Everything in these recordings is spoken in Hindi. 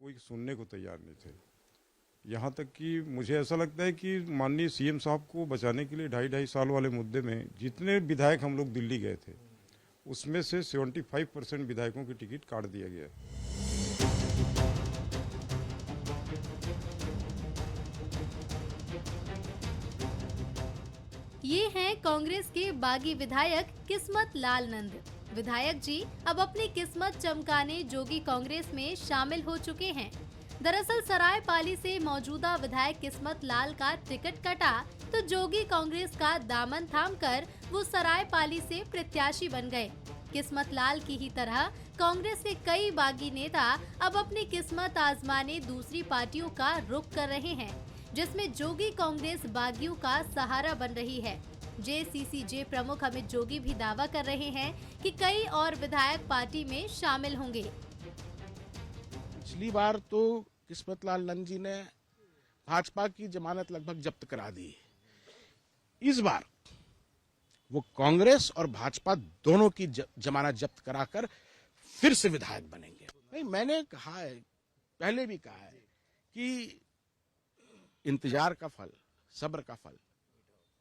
कोई सुनने को तैयार नहीं थे। यहाँ तक कि मुझे ऐसा लगता है कि माननीय सीएम साहब को बचाने के लिए 2.5 साल वाले मुद्दे में जितने विधायक हम लोग दिल्ली गए थे उसमें से 75% विधायकों की टिकट काट दिया गया। ये हैं कांग्रेस के बागी विधायक किस्मत लाल नंद। विधायक जी अब अपनी किस्मत चमकाने जोगी कांग्रेस में शामिल हो चुके हैं। दरअसल सरायपाली से मौजूदा विधायक किस्मत लाल का टिकट कटा तो जोगी कांग्रेस का दामन थामकर वो सरायपाली से प्रत्याशी बन गए। किस्मत लाल की ही तरह कांग्रेस के कई बागी नेता अब अपनी किस्मत आजमाने दूसरी पार्टियों का रुख कर रहे हैं, जिसमें जोगी कांग्रेस बागियों का सहारा बन रही है। जेसीसीजे प्रमुख अमित जोगी भी दावा कर रहे हैं कि कई और विधायक पार्टी में शामिल होंगे। पिछली बार तो किस्मत लाल नंद जी ने भाजपा की जमानत लगभग जब्त करा दी। इस बार वो कांग्रेस और भाजपा दोनों की जमानत जब्त कराकर फिर से विधायक बनेंगे। नहीं, मैंने कहा है, पहले भी कहा है कि इंतजार का फल, सब्र का फल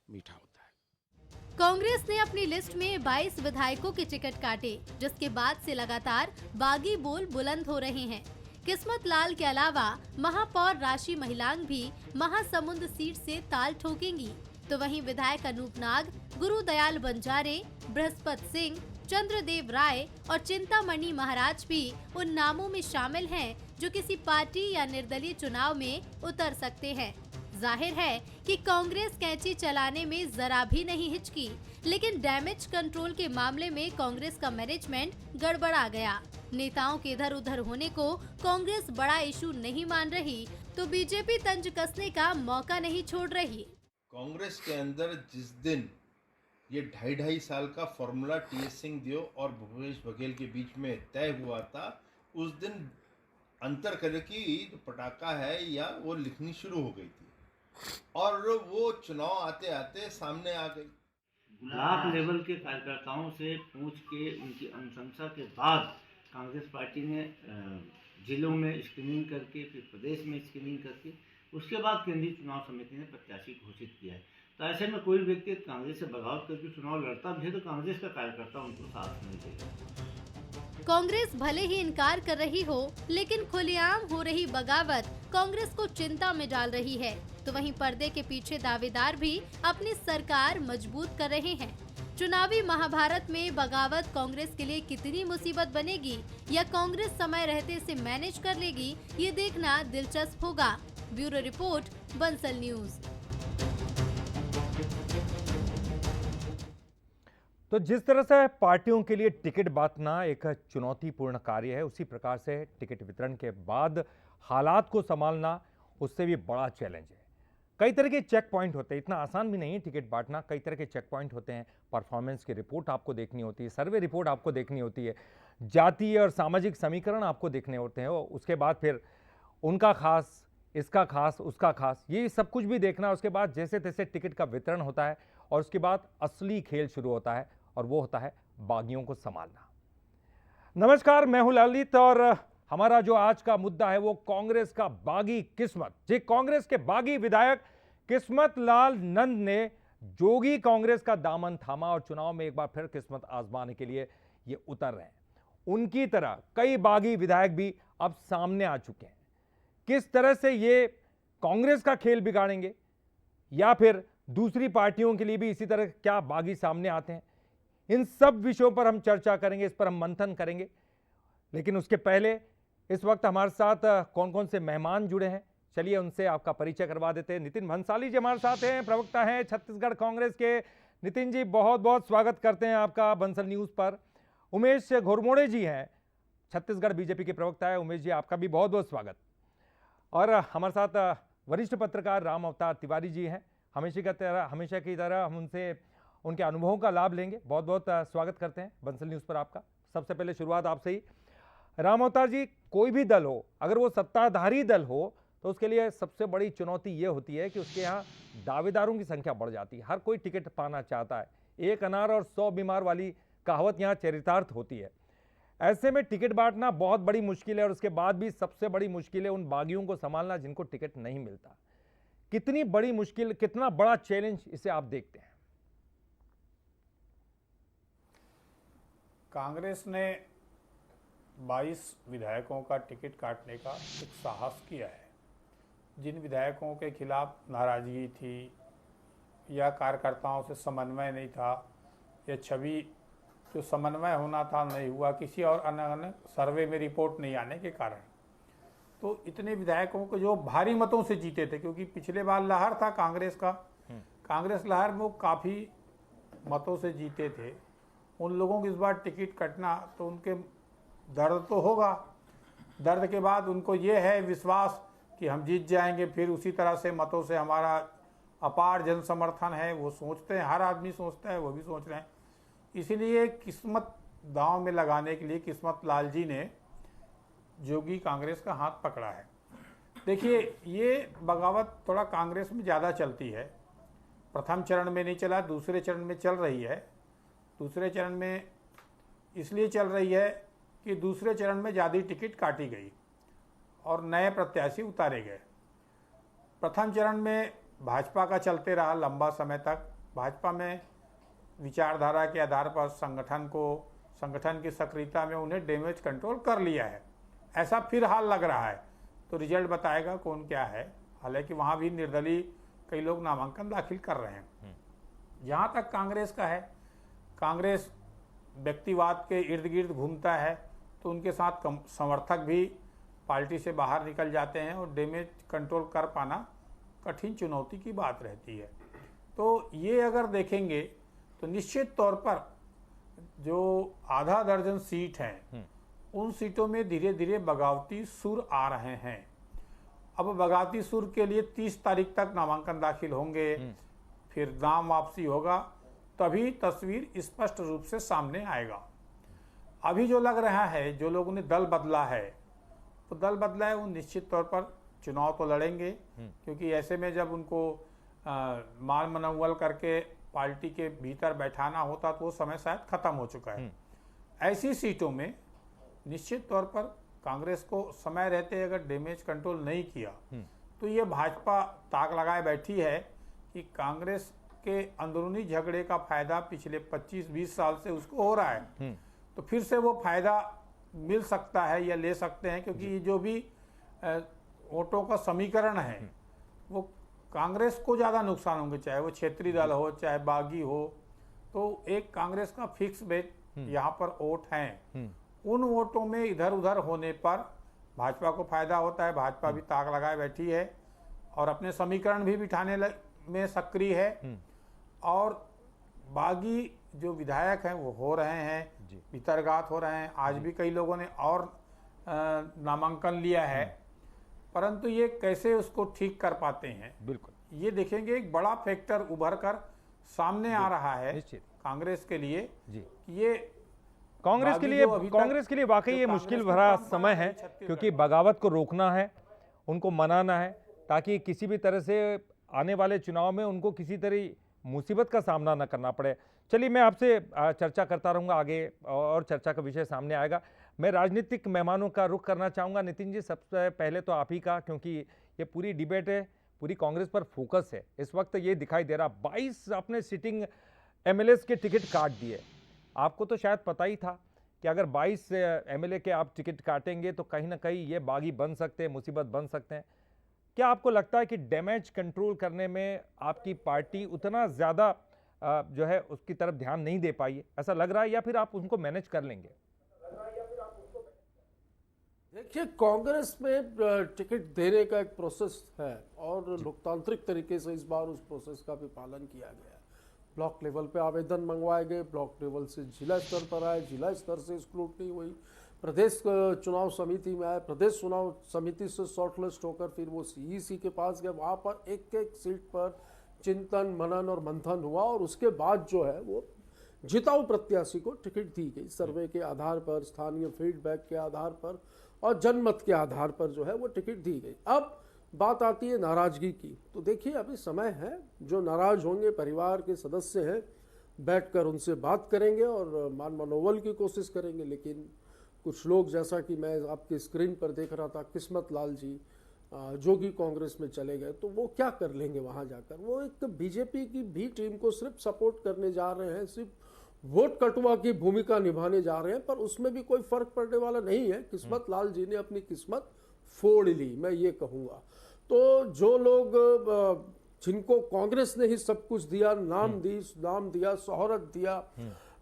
मीठा होता है। कांग्रेस ने अपनी लिस्ट में 22 विधायकों के टिकट काटे, जिसके बाद से लगातार बागी बोल बुलंद हो रहे हैं। किस्मत लाल के अलावा महापौर राशि महिलांग भी महासमुंद सीट से ताल ठोकेंगी, तो वहीं विधायक अनूप नाग, गुरुदयाल बंजारे, बृहस्पति सिंह, चंद्रदेव राय और चिंतामणि महाराज भी उन नामों में शामिल हैं जो किसी पार्टी या निर्दलीय चुनाव में उतर सकते हैं। जाहिर है कि कांग्रेस कैंची चलाने में जरा भी नहीं हिचकी, लेकिन डैमेज कंट्रोल के मामले में कांग्रेस का मैनेजमेंट गड़बड़ा गया। नेताओं के इधर उधर होने को कांग्रेस बड़ा इशू नहीं मान रही, तो बीजेपी तंज कसने का मौका नहीं छोड़ रही। कांग्रेस के अंदर जिस दिन ये 2.5 साल का फॉर्मूला टीएस सिंहदेव और भूपेश बघेल के बीच में तय हुआ था, उस दिन अंतर करने की जो पटाखा है या वो लिखनी शुरू हो गई थी और वो चुनाव आते आते सामने आ गई। ब्लॉक लेवल के कार्यकर्ताओं से पूछ के उनकी अनुशंसा के बाद कांग्रेस पार्टी ने जिलों में स्क्रीनिंग करके, फिर प्रदेश में स्क्रीनिंग करके, उसके बाद केंद्रीय चुनाव समिति ने प्रत्याशी घोषित किया है। तो ऐसे में कोई व्यक्ति कांग्रेस से बगावत करके चुनाव लड़ता भी है तो कांग्रेस का कार्यकर्ता उनको साथ नहीं देगा। कांग्रेस भले ही इनकार कर रही हो, लेकिन खुलेआम हो रही बगावत कांग्रेस को चिंता में डाल रही है। तो वहीं पर्दे के पीछे दावेदार भी अपनी सरकार मजबूत कर रहे हैं। चुनावी महाभारत में बगावत कांग्रेस के लिए कितनी मुसीबत बनेगी या कांग्रेस समय रहते से मैनेज कर लेगी, ये देखना दिलचस्प होगा। Bureau report, Bansal news. तो जिस तरह से पार्टियों के लिए टिकट बांटना एक चुनौतीपूर्ण कार्य है, उसी प्रकार से टिकट वितरण के बाद हालात को संभालना उससे भी बड़ा चैलेंज है। कई तरह के चेक पॉइंट होते हैं, इतना आसान भी नहीं है टिकट बांटना। कई तरह के चेक पॉइंट होते हैं, परफॉर्मेंस की रिपोर्ट आपको देखनी होती है, सर्वे रिपोर्ट आपको देखनी होती है, जातीय और सामाजिक समीकरण आपको देखने होते हैं, उसके बाद फिर उनका खास, इसका खास, उसका खास, ये सब कुछ भी देखना। उसके बाद जैसे तैसे टिकट का वितरण होता है और उसके बाद असली खेल शुरू होता है और वो होता है बागियों को संभालना। नमस्कार, मैं हूं ललित और हमारा जो आज का मुद्दा है वो कांग्रेस का बागी किस्मत। जी, कांग्रेस के बागी विधायक किस्मत लाल नंद ने जोगी कांग्रेस का दामन थामा और चुनाव में एक बार फिर किस्मत आजमाने के लिए ये उतर रहे हैं। उनकी तरह कई बागी विधायक भी अब सामने आ चुके हैं। किस तरह से ये कांग्रेस का खेल बिगाड़ेंगे या फिर दूसरी पार्टियों के लिए भी इसी तरह क्या बागी सामने आते हैं, इन सब विषयों पर हम चर्चा करेंगे, इस पर हम मंथन करेंगे। लेकिन उसके पहले इस वक्त हमारे साथ कौन कौन से मेहमान जुड़े हैं, चलिए उनसे आपका परिचय करवा देते हैं। नितिन भंसाली जी हमारे साथ हैं, प्रवक्ता हैं छत्तीसगढ़ कांग्रेस के। नितिन जी, बहुत बहुत स्वागत करते हैं आपका बंसल न्यूज पर। उमेश घोरमोड़े जी हैं, छत्तीसगढ़ बीजेपी के प्रवक्ता है। उमेश जी, आपका भी बहुत बहुत स्वागत। और हमारे साथ वरिष्ठ पत्रकार राम अवतार तिवारी जी हैं। हमेशा की तरह हम उनसे उनके अनुभवों का लाभ लेंगे। बहुत बहुत स्वागत करते हैं बंसल न्यूज़ पर आपका। सबसे पहले शुरुआत आपसे ही। राम अवतार जी, कोई भी दल हो, अगर वो सत्ताधारी दल हो तो उसके लिए सबसे बड़ी चुनौती ये होती है कि उसके यहाँ दावेदारों की संख्या बढ़ जाती है। हर कोई टिकट पाना चाहता है। एक अनार और 100 बीमार वाली कहावत यहाँ चरितार्थ होती है। ऐसे में टिकट बांटना बहुत बड़ी मुश्किल है और उसके बाद भी सबसे बड़ी मुश्किल है उन बागियों को संभालना जिनको टिकट नहीं मिलता। कितनी बड़ी मुश्किल, कितना बड़ा चैलेंज इसे आप देखते हैं? कांग्रेस ने 22 विधायकों का टिकट काटने का एक साहस किया है। जिन विधायकों के खिलाफ नाराजगी थी या कार्यकर्ताओं से समन्वय नहीं था या छवि जो समन्वय होना था नहीं हुआ, किसी और अन्य सर्वे में रिपोर्ट नहीं आने के कारण, तो इतने विधायकों को जो भारी मतों से जीते थे, क्योंकि पिछले बार लहर था कांग्रेस का, कांग्रेस लहर में वो काफ़ी मतों से जीते थे, उन लोगों को इस बार टिकट कटना तो उनके दर्द तो होगा। दर्द के बाद उनको ये है विश्वास कि हम जीत जाएंगे, फिर उसी तरह से मतों से हमारा अपार जन समर्थन है, वो सोचते हैं, हर आदमी सोचता है, वो भी सोच रहे हैं। इसीलिए किस्मत दांव में लगाने के लिए किस्मत लाल जी ने जोगी कांग्रेस का हाथ पकड़ा है। देखिए, ये बगावत थोड़ा कांग्रेस में ज़्यादा चलती है। प्रथम चरण में नहीं चला, दूसरे चरण में चल रही है। दूसरे चरण में इसलिए चल रही है कि दूसरे चरण में ज़्यादा टिकट काटी गई और नए प्रत्याशी उतारे गए। प्रथम चरण में भाजपा का चलते रहा लंबा समय तक। भाजपा में विचारधारा के आधार पर संगठन की सक्रियता में उन्हें डैमेज कंट्रोल कर लिया है, ऐसा फिर हाल लग रहा है। तो रिजल्ट बताएगा कौन क्या है। हालांकि वहाँ भी निर्दलीय कई लोग नामांकन दाखिल कर रहे हैं। जहाँ तक कांग्रेस का है, कांग्रेस व्यक्तिवाद के इर्द गिर्द घूमता है, तो उनके साथ समर्थक भी पार्टी से बाहर निकल जाते हैं और डैमेज कंट्रोल कर पाना कठिन चुनौती की बात रहती है। तो ये अगर देखेंगे तो निश्चित तौर पर जो आधा दर्जन सीट हैं, उन सीटों में धीरे धीरे बगावती सुर आ रहे हैं। अब बगावती सुर के लिए 30 तारीख तक नामांकन दाखिल होंगे, फिर नाम वापसी होगा, तभी तस्वीर स्पष्ट रूप से सामने आएगा। अभी जो लग रहा है, जो लोगों ने दल बदला है, तो दल बदला है वो निश्चित तौर पर चुनाव तो लड़ेंगे, क्योंकि ऐसे में जब उनको माल मनौवल करके पार्टी के भीतर बैठाना होता तो वो समय शायद खत्म हो चुका है। ऐसी सीटों में निश्चित तौर पर कांग्रेस को समय रहते अगर डैमेज कंट्रोल नहीं किया तो ये भाजपा ताक लगाए बैठी है कि कांग्रेस के अंदरूनी झगड़े का फायदा पिछले 25-20 साल से उसको हो रहा है, तो फिर से वो फायदा मिल सकता है या ले सकते हैं, क्योंकि जो भी वोटों का समीकरण है वो कांग्रेस को ज़्यादा नुकसान होंगे, चाहे वो क्षेत्रीय दल हो चाहे बागी हो। तो एक कांग्रेस का फिक्स बेट यहाँ पर वोट हैं, उन वोटों में इधर उधर होने पर भाजपा को फायदा होता है। भाजपा भी ताक लगाए बैठी है और अपने समीकरण भी बिठाने में सक्रिय है, और बागी जो विधायक हैं वो हो रहे हैं, भीतरघात हो रहे हैं। आज भी कई लोगों ने और नामांकन लिया है, परंतु ये कैसे उसको ठीक कर पाते हैं, बिल्कुल ये देखेंगे। एक बड़ा फैक्टर उभर कर सामने आ रहा है कांग्रेस के लिए। ये कांग्रेस के लिए वाकई ये मुश्किल भरा समय है, क्योंकि बगावत को रोकना है, उनको मनाना है, ताकि किसी भी तरह से आने वाले चुनाव में उनको किसी तरह मुसीबत का सामना न करना पड़े। चलिए, मैं आपसे चर्चा करता रहूँगा, आगे और चर्चा का विषय सामने आएगा। मैं राजनीतिक मेहमानों का रुख करना चाहूँगा। नितिन जी, सबसे पहले तो आप ही का, क्योंकि ये पूरी डिबेट है, पूरी कांग्रेस पर फोकस है। इस वक्त ये दिखाई दे रहा 22 अपने सिटिंग एमएलए के टिकट काट दिए। आपको तो शायद पता ही था कि अगर 22 एमएलए के आप टिकट काटेंगे तो कहीं ना कहीं ये बागी बन सकते हैं, मुसीबत बन सकते हैं। क्या आपको लगता है कि डैमेज कंट्रोल करने में आपकी पार्टी उतना ज़्यादा जो है उसकी तरफ ध्यान नहीं दे पाई है, ऐसा लग रहा है, या फिर आप उनको मैनेज कर लेंगे? देखिए, कांग्रेस में टिकट देने का एक प्रोसेस है और लोकतांत्रिक तरीके से इस बार उस प्रोसेस का भी पालन किया गया। ब्लॉक लेवल पे आवेदन मंगवाए गए, ब्लॉक लेवल से जिला स्तर पर आए, जिला स्तर से स्क्रूटनी हुई, प्रदेश चुनाव समिति में आए, प्रदेश चुनाव समिति से शॉर्टलिस्ट होकर फिर वो सीईसी के पास गए। वहाँ पर एक एक सीट पर चिंतन, मनन और मंथन हुआ और उसके बाद जो है वो जिताऊ प्रत्याशी को टिकट दी गई। सर्वे के आधार पर, स्थानीय फीडबैक के आधार पर और जनमत के आधार पर जो है वो टिकट दी गई। अब बात आती है नाराजगी की, तो देखिए अभी समय है, जो नाराज होंगे परिवार के सदस्य हैं, बैठकर उनसे बात करेंगे और मान मनोबल की कोशिश करेंगे। लेकिन कुछ लोग, जैसा कि मैं आपकी स्क्रीन पर देख रहा था, किस्मत लाल जी जो कि कांग्रेस में चले गए, तो वो क्या कर लेंगे वहां जाकर? वो एक बीजेपी की भी टीम को सिर्फ सपोर्ट करने जा रहे हैं, सिर्फ वोट कटुआ की भूमिका निभाने जा रहे हैं, पर उसमें भी कोई फर्क पड़ने वाला नहीं है। किस्मत लाल जी ने अपनी किस्मत फोड़ ली, मैं ये कहूँगा। तो जो लोग जिनको कांग्रेस ने ही सब कुछ दिया, नाम दिया, शोहरत दिया,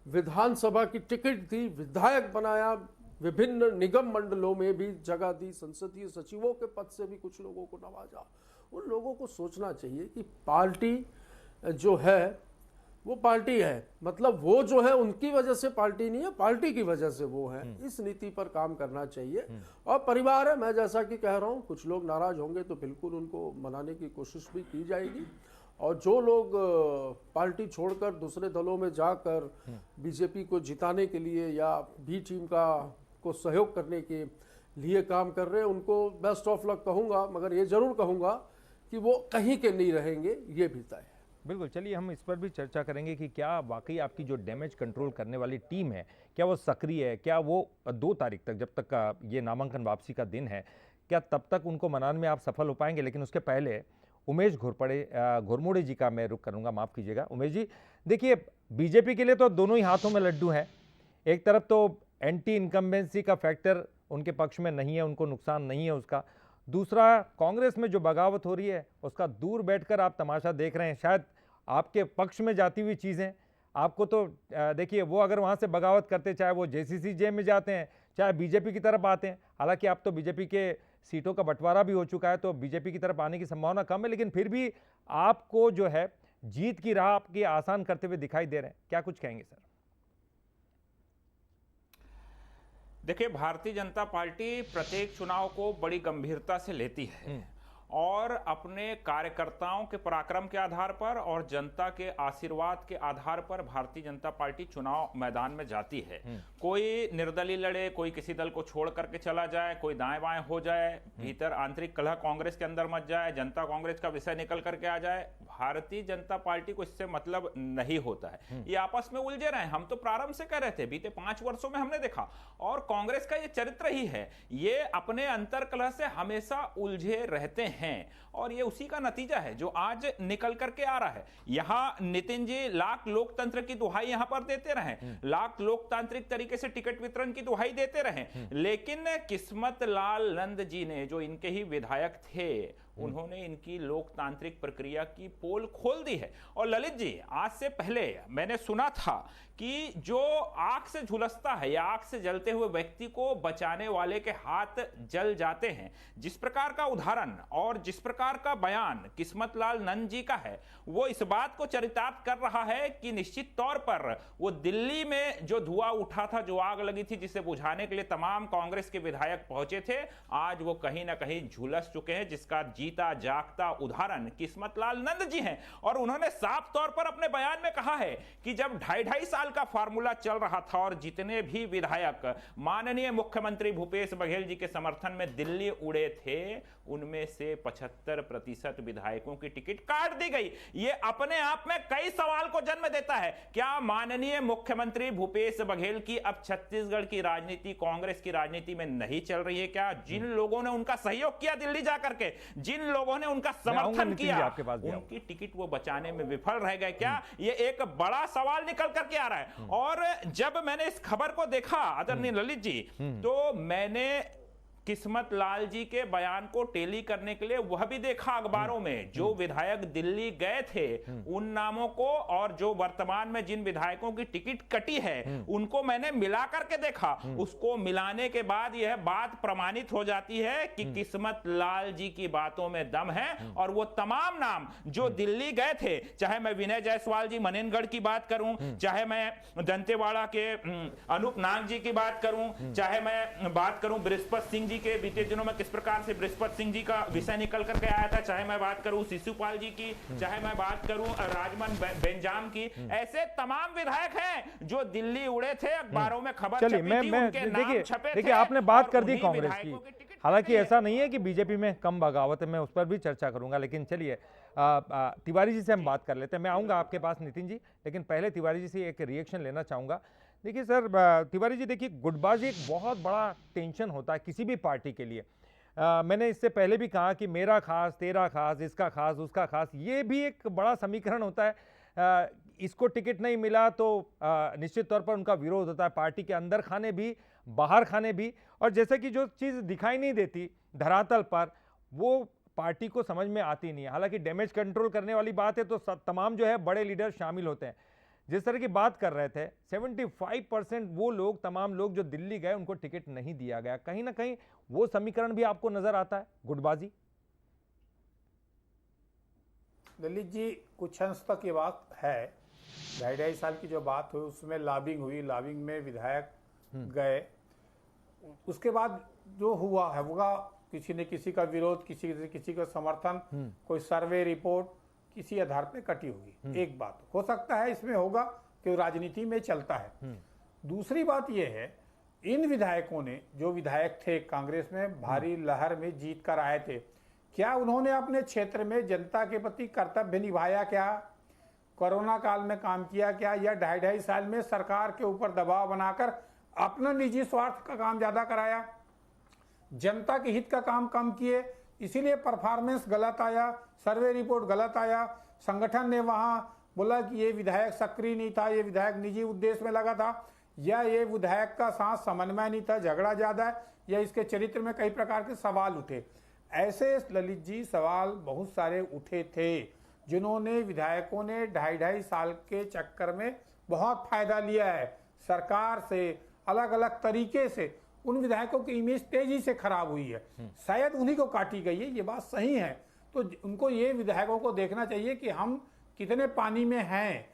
विधानसभा की टिकट दी, विधायक बनाया, विभिन्न निगम मंडलों में भी जगह दी, संसदीय सचिवों के पद से भी कुछ लोगों को नवाजा, उन लोगों को सोचना चाहिए कि पार्टी जो है वो पार्टी है, मतलब वो जो है उनकी वजह से पार्टी नहीं है, पार्टी की वजह से वो है। इस नीति पर काम करना चाहिए। और परिवार है, मैं जैसा कि कह रहा हूं, कुछ लोग नाराज होंगे तो बिल्कुल उनको मनाने की कोशिश भी की जाएगी। और जो लोग पार्टी छोड़कर दूसरे दलों में जाकर बीजेपी को जिताने के लिए या बी टीम को सहयोग करने के लिए काम कर रहे हैं, उनको बेस्ट ऑफ लक कहूँगा, मगर ये जरूर कहूँगा कि वो कहीं के नहीं रहेंगे, ये भी तय है। बिल्कुल, चलिए हम इस पर भी चर्चा करेंगे कि क्या वाकई आपकी जो डैमेज कंट्रोल करने वाली टीम है, क्या वो सक्रिय है, क्या वो 2 तारीख तक, जब तक का ये नामांकन वापसी का दिन है, क्या तब तक उनको मनाने में आप सफल हो पाएंगे? लेकिन उसके पहले उमेश घुरमुड़े जी का मैं रुख करूंगा, माफ़ कीजिएगा। उमेश जी, देखिए बीजेपी के लिए तो दोनों ही हाथों में लड्डू हैं। एक तरफ तो एंटी इनकम्बेंसी का फैक्टर उनके पक्ष में नहीं है, उनको नुकसान नहीं है उसका। दूसरा, कांग्रेस में जो बगावत हो रही है उसका दूर बैठकर आप तमाशा देख रहे हैं। शायद आपके पक्ष में जाती हुई चीज़ें आपको तो देखिए, वो अगर वहाँ से बगावत करते, चाहे वो जेसीसी जे में जाते हैं, चाहे बीजेपी की तरफ आते हैं, हालांकि आप तो बीजेपी के सीटों का बंटवारा भी हो चुका है तो बीजेपी की तरफ आने की संभावना कम है, लेकिन फिर भी आपको जो है जीत की राह आपकी आसान करते हुए दिखाई दे रहे हैं। क्या कुछ कहेंगे सर? देखिए, भारतीय जनता पार्टी प्रत्येक चुनाव को बड़ी गंभीरता से लेती है और अपने कार्यकर्ताओं के पराक्रम के आधार पर और जनता के आशीर्वाद के आधार पर भारतीय जनता पार्टी चुनाव मैदान में जाती है। कोई निर्दलीय लड़े, कोई किसी दल को छोड़ करके चला जाए, कोई दाएं बाएं हो जाए, भीतर आंतरिक कलह कांग्रेस के अंदर मच जाए, जनता कांग्रेस का विषय निकल करके आ जाए, भारतीय जनता पार्टी को इससे मतलब नहीं होता है। ये आपस में उलझे रहे। हम तो प्रारंभ से कह रहे थे, बीते 5 वर्षों में हमने देखा, और कांग्रेस का ये चरित्र ही है, ये अपने अंतर कलह से हमेशा उलझे रहते हैं और ये उसी का नतीजा है जो आज निकल करके आ रहा है। यहां नितिन जी लाख लोकतंत्र की दुहाई यहां पर देते रहे, लाख लोकतांत्रिक तरीके से टिकट वितरण की दुहाई देते रहे, लेकिन किस्मत लाल नंद जी ने, जो इनके ही विधायक थे, उन्होंने इनकी लोकतांत्रिक प्रक्रिया की पोल खोल दी है। और ललित जी, आज से पहले मैंने सुना था कि जो आग से झुलसता है या आग से जलते हुए व्यक्ति को बचाने वाले के हाथ जल जाते हैं। जिस प्रकार का उदाहरण और जिस प्रकार का बयान किस्मत लाल नंद जी का है, वो इस बात को चरितार्थ कर रहा है कि निश्चित तौर पर वो दिल्ली में जो धुआं उठा था, जो आग लगी थी, जिसे बुझाने के लिए तमाम कांग्रेस के विधायक पहुंचे थे, आज वो कहीं ना कहीं झुलस चुके हैं, जिसका जीता जागता उदाहरण किस्मत लाल नंद जी हैं। और उन्होंने साफ तौर पर अपने बयान में कहा है कि जब 2.5 साल का फार्मूला चल रहा था और जितने भी विधायक माननीय मुख्यमंत्री भूपेश बघेल जी के समर्थन में दिल्ली उड़े थे, उनमें से 75% विधायकों की टिकट काट दी गई। ये अपने आप में कई सवाल को जन्म देता है। क्या माननीय मुख्यमंत्री भूपेश बघेल की अब छत्तीसगढ़ की राजनीति कांग्रेस की राजनीति में नहीं चल रही है? क्या जिन लोगों ने उनका सहयोग किया दिल्ली जाकर के, जिन लोगों ने उनका समर्थन किया, उनकी टिकट वो बचाने में विफल रह गए क्या? ये एक बड़ा सवाल निकल करके आ रहा है। और जब मैंने इस खबर को देखा आदरणीय ललित जी, तो मैंने किस्मत लाल जी के बयान को टेली करने के लिए वह भी देखा अखबारों में, जो विधायक दिल्ली गए थे उन नामों को, और जो वर्तमान में जिन विधायकों की टिकट कटी है उनको मैंने मिला करके देखा। उसको मिलाने के बाद यह बात प्रमाणित हो जाती है कि किस्मत लाल जी की बातों में दम है। और वो तमाम नाम जो दिल्ली गए थे, चाहे मैं विनय जायसवाल जी मनेनगढ़ की बात करूं, चाहे मैं दंतेवाड़ा के अनूप नाग जी की बात करूं, चाहे मैं बात करूं बृहस्पति सिंह के बीते दिनों में किस प्रकार से बृहस्पति सिंह जी का विषय निकल करके आया था, चाहे मैं बात करूं शिशुपाल जी की, चाहे मैं बात करूं राजमन बेंजाम की, ऐसे तमाम विधायक हैं जो दिल्ली उड़े थे, अखबारों में खबर छपी थी, उनके नाम छपे थे। देखिए, आपने बात कर दी कांग्रेस की, हालांकि ऐसा नहीं है कि बीजेपी में कम बगावत है, मैं उस पर भी चर्चा करूंगा, लेकिन चलिए तिवारी जी से हम बात कर लेते हैं। मैं आऊंगा आपके पास नितिन जी, लेकिन पहले तिवारी जी से एक रिएक्शन लेना चाहूंगा। देखिए सर, तिवारी जी, देखिए गुटबाजी एक बहुत बड़ा टेंशन होता है किसी भी पार्टी के लिए। मैंने इससे पहले भी कहा कि मेरा खास, तेरा खास, इसका खास, उसका खास, ये भी एक बड़ा समीकरण होता है। इसको टिकट नहीं मिला तो निश्चित तौर पर उनका विरोध होता है, पार्टी के अंदर खाने भी, बाहर खाने भी। और जैसे कि जो चीज़ दिखाई नहीं देती धरातल पर, वो पार्टी को समझ में आती नहीं है। हालांकि डैमेज कंट्रोल करने वाली बात है तो तमाम जो है बड़े लीडर शामिल होते हैं। जिस तरह की बात कर रहे थे, 75% वो लोग, तमाम लोग जो दिल्ली गए, उनको टिकट नहीं दिया गया। कहीं ना कहीं वो समीकरण भी आपको नजर आता है, गुटबाजी। ललित जी, कुछ अंश तक ये बात है। 2.5 साल की जो बात हुई उसमें लॉबिंग हुई, लॉबिंग में विधायक गए, उसके बाद जो हुआ है वो किसी ने किसी का विरोध, किसी का समर्थन, कोई सर्वे रिपोर्ट किसी आधार पे कटी होगी। एक बात हो सकता है इसमें होगा कि राजनीति में चलता है। दूसरी बात यह है, इन विधायकों ने, जो विधायक थे कांग्रेस में भारी लहर में जीत कर आए थे, क्या उन्होंने अपने क्षेत्र में जनता के प्रति कर्तव्य निभाया क्या? कोरोना काल में काम किया क्या? या 2.5 साल में सरकार के ऊपर दबाव बनाकर अपना निजी स्वार्थ का काम ज्यादा कराया? जनता के हित का काम कम किए, इसीलिए परफॉर्मेंस गलत आया, सर्वे रिपोर्ट गलत आया। संगठन ने वहां बोला कि ये विधायक सक्रिय नहीं था, ये विधायक निजी उद्देश्य में लगा था, या ये विधायक का साथ समन्वय नहीं था, झगड़ा ज्यादा है, या इसके चरित्र में कई प्रकार के सवाल उठे। ऐसे ललित जी सवाल बहुत सारे उठे थे, जिन्होंने विधायकों ने 2.5 साल के चक्कर में बहुत फायदा लिया है। सरकार से अलग अलग तरीके से उन विधायकों की इमेज तेजी से खराब हुई है, शायद उन्हीं को काटी गई है, ये बात सही है। तो उनको, ये विधायकों को देखना चाहिए कि हम कितने पानी में हैं,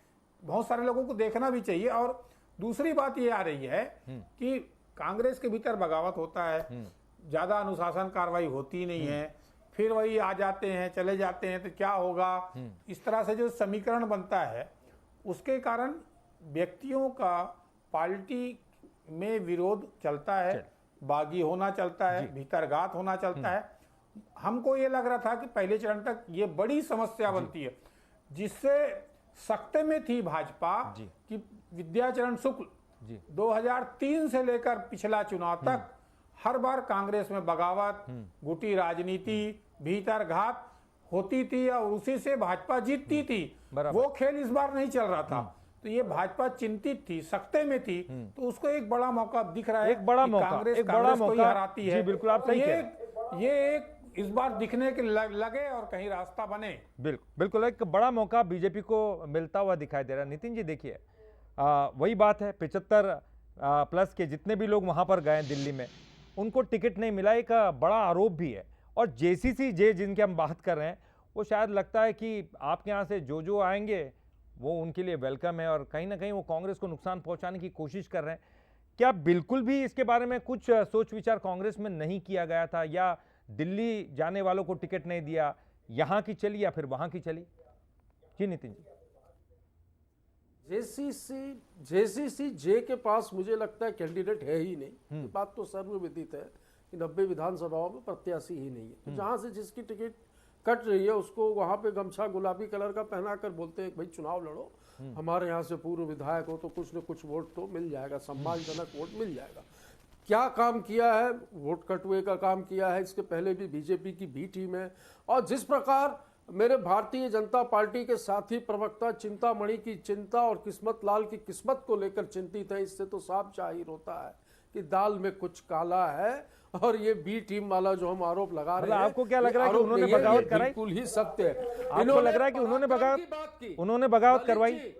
बहुत सारे लोगों को देखना भी चाहिए। और दूसरी बात ये आ रही है कि कांग्रेस के भीतर बगावत होता है, ज्यादा अनुशासन कार्रवाई होती नहीं है, फिर वही आ जाते हैं, चले जाते हैं, तो क्या होगा, इस तरह से जो समीकरण बनता है, उसके कारण व्यक्तियों का पार्टी में विरोध चलता है, बागी होना चलता है, भीतरघात होना चलता है। हमको ये लग रहा था कि पहले चरण तक ये बड़ी समस्या बनती है, जिससे सख्ते में थी भाजपा कि विद्याचरण शुक्ल 2003 से लेकर पिछला चुनाव तक हर बार कांग्रेस में बगावत, गुटी राजनीति, भीतरघात होती थी और उसी से भाजपा जीतती थी। वो खेल इस बार नहीं चल रहा था, तो ये भाजपा चिंतित थी, सख्ते में थी, तो उसको एक बड़ा मौका दिख रहा है, एक बड़ा मौका, कांग्रेस एक बड़ा को ही हराती है। जी बिल्कुल, आप सही कह रहे हैं। ये एक इस बार दिखने के लगे और कहीं रास्ता बने। बिल्कुल एक बड़ा मौका बीजेपी को मिलता हुआ दिखाई दे रहा है। नितिन जी, देखिए वही बात है, 75+ के जितने भी लोग वहां पर गए दिल्ली में, उनको टिकट नहीं मिला, एक बड़ा आरोप भी है। और जेसीसी जिनके हम बात कर रहे हैं, वो शायद लगता है कि आपके यहाँ से जो आएंगे वो उनके लिए वेलकम है, और कहीं ना कहीं वो कांग्रेस को नुकसान पहुंचाने की कोशिश कर रहे हैं। क्या बिल्कुल भी इसके बारे में कुछ सोच विचार कांग्रेस में नहीं किया गया था, या दिल्ली जाने वालों को टिकट नहीं दिया, यहां की चली या फिर वहां की चली? जी नितिन जी। जेसीसी जे के पास मुझे लगता है कैंडिडेट है ही नहीं। बात तो सर्वविदित है कि 90 विधानसभाओं में प्रत्याशी ही नहीं है। तो जहां से जिसकी टिकट कट रही है उसको वहां पे गमछा गुलाबी कलर का पहना कर बोलते हैं भाई चुनाव लड़ो, हमारे यहाँ से पूर्व विधायक हो तो कुछ न कुछ वोट तो मिल जाएगा, सम्मानजनक वोट मिल जाएगा। क्या काम किया है? वोट कटुए का काम किया है। इसके पहले भी बीजेपी की बी टीम है, और जिस प्रकार मेरे भारतीय जनता पार्टी के साथी प्रवक्ता चिंतामणि की चिंता और किस्मत लाल की किस्मत को लेकर चिंतित है, इससे तो साफ जाहिर होता है कि दाल में कुछ काला है। और ये बी टीम वाला जो हम आरोप लगा रहे हैं, आपको क्या लग रहा है कि उन्होंने बगावत कराई? बिल्कुल ही सत्य है। आपको लग रहा है कि उन्होंने बगावत करवाई?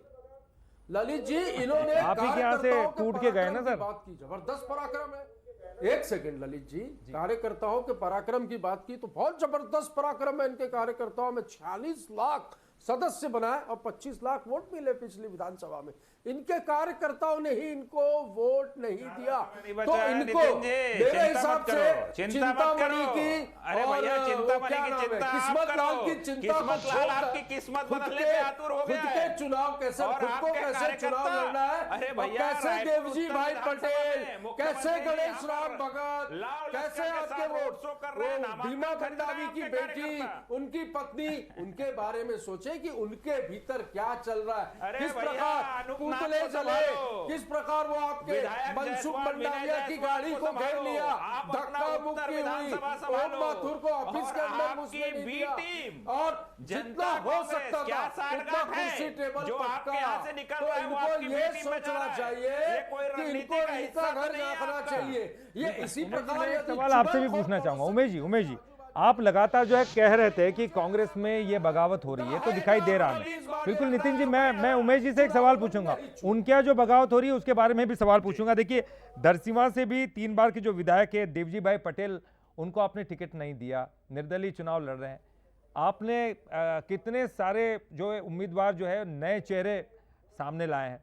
ललित जी, इन्होंने आप ही के यहाँ से टूट के गए ना सर? बात की जबरदस्त पराक्रम है। एक सेकंड ललित जी, कार्यकर्ताओं के पराक्रम की बात की तो बहुत जबरदस्त पराक्रम है इनके कार्यकर्ताओं में। 46 लाख सदस्य बनाए और 25 लाख वोट मिले पिछली विधानसभा में। इनके कार्यकर्ताओं ने ही इनको वोट नहीं दिया, तो इनको मेरे हिसाब से चिंतामणि की और किस्मत लाल की चिंता आपकी किस्मत बदलने में आतुर हो गया है। चुनाव कैसे, खुद को कैसे चुनाव लड़ना है, कैसे देवजी भाई पटेल, कैसे गणेश राम भगत, कैसे आपके वो भीमा भंडारी की बेटी, उनकी पत्नी, उनके बारे में सोचे कि उनके भीतर क्या चल रहा है, किस प्रकार नाक पुतले को जले, संभालो। किस प्रकार वो आपके विधायक मनसुख जायसवाल, विनय मंडाविया की जायसवाल गाड़ी को घेर संभालो। लिया, आप अपना धक्का उत्तर मुक्की हुई, विधानसभा ओम संभालो। माथुर को ऑफिस और के अंदर आपकी घुसने नहीं बी दिया, टीम, और जनता जितना हो कांग्रेस सकता क्या था उतना साठगांठ है? कुर्सी टेबल जो आपके पटका। यहाँ से निकल तो रहा है वो इनको आपकी बी ये टीम में जा सोचना रहा है। चाहिए ये कोई कि रणनीति इनको का इनका हिस्सा घर तो नहीं है रखना आपका। चाहिए। ये इसी प्रकार एक यदि सवाल आपसे भी चुनाव पूछना को चाहूंगा। उमेश जी, आप लगातार जो है कह रहे थे कि कांग्रेस में ये बगावत हो रही है, तो दिखाई दे रहा है। बिल्कुल नितिन जी, मैं उमेश जी से एक सवाल पूछूंगा, उनके यहाँ जो बगावत हो रही है उसके बारे में भी सवाल पूछूंगा। देखिए, दरसिंवा से भी 3 बार के जो विधायक है देवजी भाई पटेल, उनको आपने टिकट नहीं दिया, निर्दलीय चुनाव लड़ रहे हैं। आपने कितने सारे जो उम्मीदवार जो है नए चेहरे सामने लाए हैं,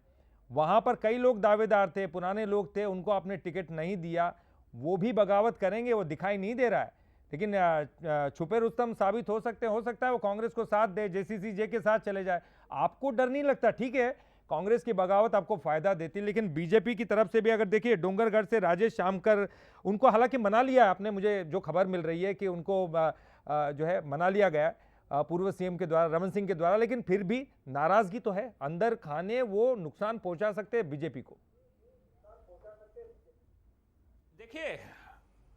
वहां पर कई लोग दावेदार थे, पुराने लोग थे, उनको आपने टिकट नहीं दिया। वो भी बगावत करेंगे, वो दिखाई नहीं दे रहा है, लेकिन छुपे रुस्तम साबित हो सकता है वो कांग्रेस को साथ दे, जेसीसी के साथ चले जाए। आपको डर नहीं लगता? ठीक है, कांग्रेस की बगावत आपको फायदा देती, लेकिन बीजेपी की तरफ से भी अगर देखिए, डोंगरगढ़ से राजेश श्यामकर, उनको हालांकि मना लिया है आपने, मुझे जो खबर मिल रही है कि उनको जो है मना लिया गया पूर्व सीएम के द्वारा, रमन सिंह के द्वारा, लेकिन फिर भी नाराजगी तो है अंदर खाने, वो नुकसान पहुंचा सकते हैं बीजेपी को। देखिए,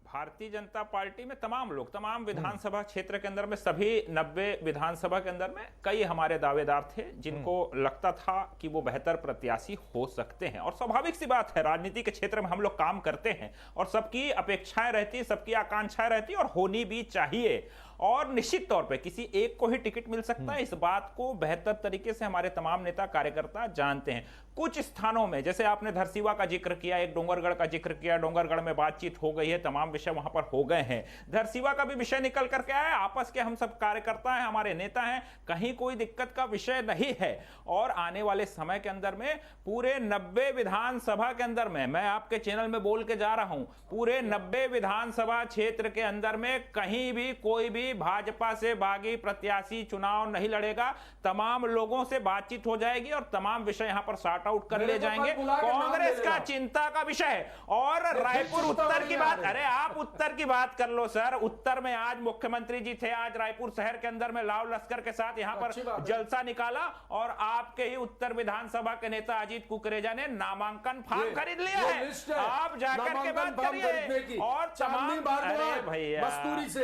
भारतीय जनता पार्टी में तमाम लोग, तमाम विधानसभा क्षेत्र के अंदर में, सभी 90 विधानसभा के अंदर में कई हमारे दावेदार थे जिनको लगता था कि वो बेहतर प्रत्याशी हो सकते हैं। और स्वाभाविक सी बात है, राजनीति के क्षेत्र में हम लोग काम करते हैं और सबकी अपेक्षाएं रहती है, सबकी आकांक्षाएं रहती है और होनी भी चाहिए। और निश्चित तौर पे किसी एक को ही टिकट मिल सकता है, इस बात को बेहतर तरीके से हमारे तमाम नेता कार्यकर्ता जानते हैं। कुछ स्थानों में, जैसे आपने धरसीवा का जिक्र किया, एक डोंगरगढ़ का जिक्र किया, डोंगरगढ़ में बातचीत हो गई है, तमाम विषय वहां पर हो गए हैं। धरसीवा का भी विषय निकल करके आया, आपस के हम सब कार्यकर्ता हैं, हमारे नेता हैं, कहीं कोई दिक्कत का विषय नहीं है। और आने वाले समय के अंदर में पूरे 90 विधानसभा के अंदर में, मैं आपके चैनल में बोल के जा रहा हूं, पूरे 90 विधानसभा क्षेत्र के अंदर में कहीं भी कोई भी भाजपा से बागी प्रत्याशी चुनाव नहीं लड़ेगा। तमाम लोगों से बातचीत हो जाएगी और तमाम विषय यहां पर सॉर्ट आउट कर ले जाएंगे। कांग्रेस का चिंता का विषय है। और रायपुर उत्तर की बात, अरे आप उत्तर की बात कर लो सर। उत्तर में आज मुख्यमंत्री जी थे, आज रायपुर शहर के अंदर में लाव लश्कर के साथ यहां पर जलसा निकाला और आपके ही उत्तर विधानसभा के नेता अजीत कुकरेजा ने नामांकन फॉर्म खरीद लिया है। आप जाकर के बात करिए। और तमाम, अरे भैया,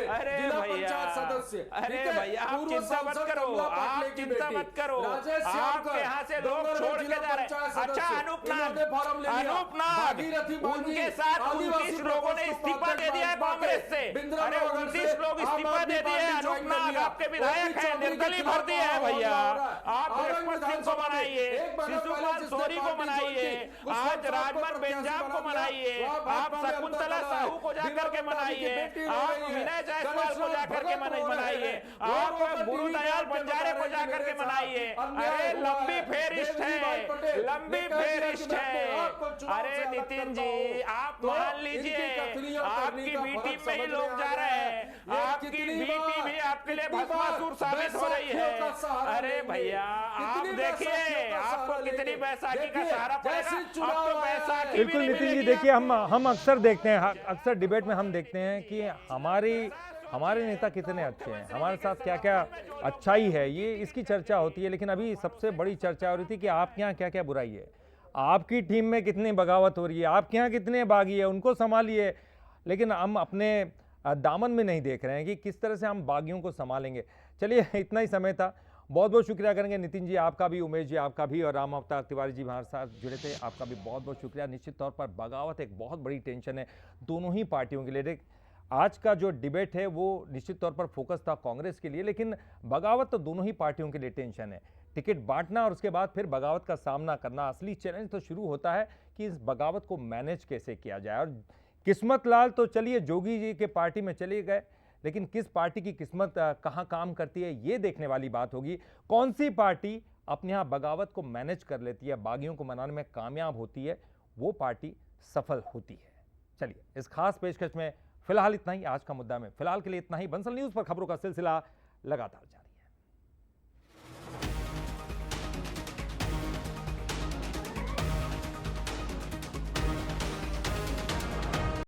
अरे भैया, अरे भैया, आप चिंता मत करो, आप चिंता मत करो, आपके यहाँ से लोग छोड़ के जा रहे हैं। अच्छा, अनूपनाग, उनके साथ 29 लोगों ने इस्तीफा दे दिया है कांग्रेस से। अरे 29 लोग इस्तीफा दे दिए। अनूपनाग आपके विधायक हैं, निर्दलीय भर दिए हैं भैया। आप बृहस्पति सिंह को मनाइए, शिशुपाल सोरी को मनाइए, आज राजमन बेंजाम को मनाइए, आप शकुंतला साहू को जाकर के मनाइए, आप विनय जायसवाल को जाकर के मनाइए, आप गुरुदयाल बंजारे को जाकर के मनाइए। अरे लंबी फेरिस्ट है, लंबी फेरिस्ट है। अरे नितिन जी, आप मान लीजिए, आपकी बी टीम में ही लोग जा रहे हैं, आपकी बी टीम भी आपके लिए भस्मासुर साबित हो रही है। अरे भैया, आप देखिए, आपको कितनी बैसाखी का सहारा पड़ेगा। अब तो बैसाखी बिल्कुल नितिन जी, देखिए, हम अक्सर देखते हैं, अक्सर डिबेट में हम देखते हैं कि हमारे नेता कितने अच्छे हैं, हमारे साथ क्या क्या अच्छाई है, ये इसकी चर्चा होती है। लेकिन अभी सबसे बड़ी चर्चा हो रही थी कि आपके यहाँ क्या क्या बुराई है, आपकी टीम में कितनी बगावत हो रही है, आपके यहाँ कितने बागी है, उनको संभालिए। लेकिन हम अपने दामन में नहीं देख रहे हैं कि किस तरह से हम बागियों को संभालेंगे। चलिए, इतना ही समय था। बहुत बहुत शुक्रिया करेंगे नितिन जी आपका भी, उमेश जी आपका भी, और राम अवतार तिवारी जी हमारे साथ जुड़े थे, आपका भी बहुत बहुत शुक्रिया। निश्चित तौर पर बगावत एक बहुत बड़ी टेंशन है दोनों ही पार्टियों के लिए। आज का जो डिबेट है वो निश्चित तौर पर फोकस था कांग्रेस के लिए, लेकिन बगावत तो दोनों ही पार्टियों के लिए टेंशन है। टिकट बांटना और उसके बाद फिर बगावत का सामना करना, असली चैलेंज तो शुरू होता है कि इस बगावत को मैनेज कैसे किया जाए। और किस्मत लाल तो चलिए जोगी जी के पार्टी में चले गए, लेकिन किस पार्टी की किस्मत कहाँ काम करती है ये देखने वाली बात होगी। कौन सी पार्टी अपने यहाँ बगावत को मैनेज कर लेती है, बागियों को मनाने में कामयाब होती है, वो पार्टी सफल होती है। चलिए, इस खास पेशकश में फिलहाल इतना ही। आज का मुद्दा में फिलहाल के लिए इतना ही। बंसल न्यूज़ पर खबरों का सिलसिला लगातार जारी।